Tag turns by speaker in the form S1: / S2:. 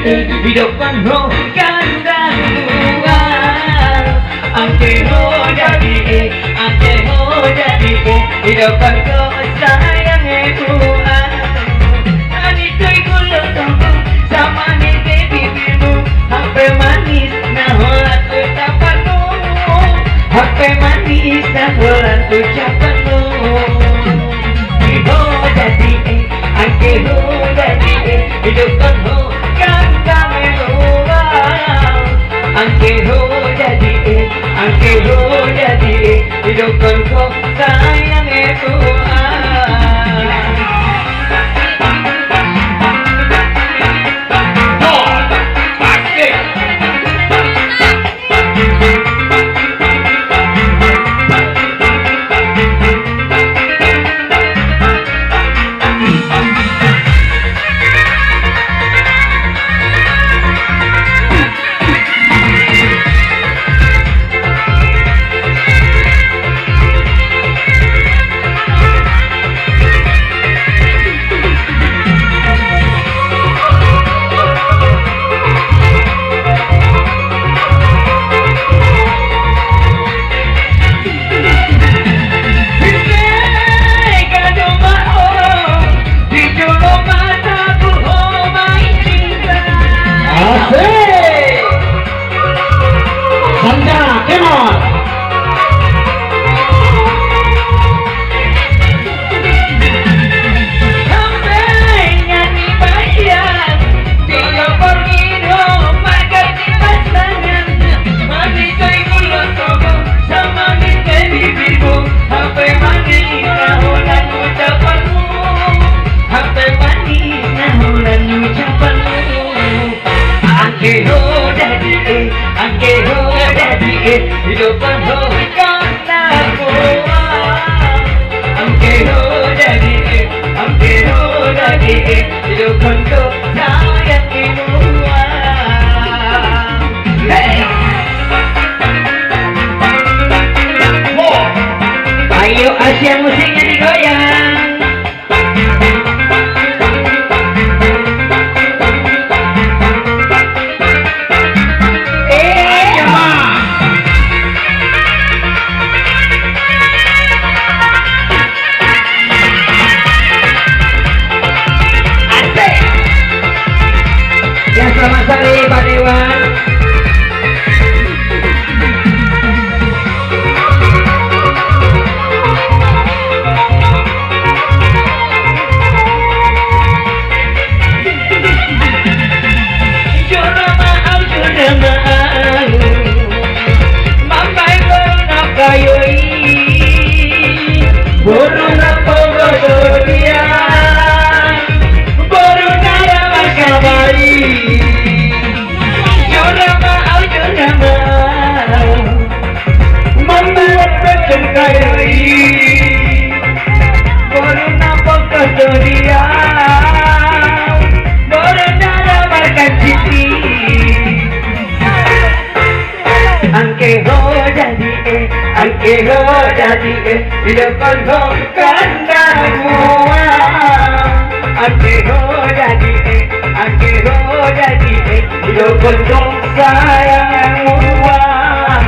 S1: hidupkan ho ganda luar angke ho jadi hidupkan ho sayang luar ani toy gulo tunggu sama ni bibirmu HP manis nah holat ucapanmu HP manis nah holat ucapanmu ho jadi angke ho jadi hidupkan ho ganda luar angke ho jadi hidupkan ho sayang hidupkan ho ganda luar angke ho jadi hidupkan ho sayang luar ayo Asia musiknya digoyang selamat sore Pak Dewan. Jodoh maaf mampai bono kayoi bono napo dia bono nara makabari membuat bercengkai baru nampak kesedia baru nada makan citi angke ho jadi hidupkan ho ganda luar angke ho jadi hidupkan ho sayang luar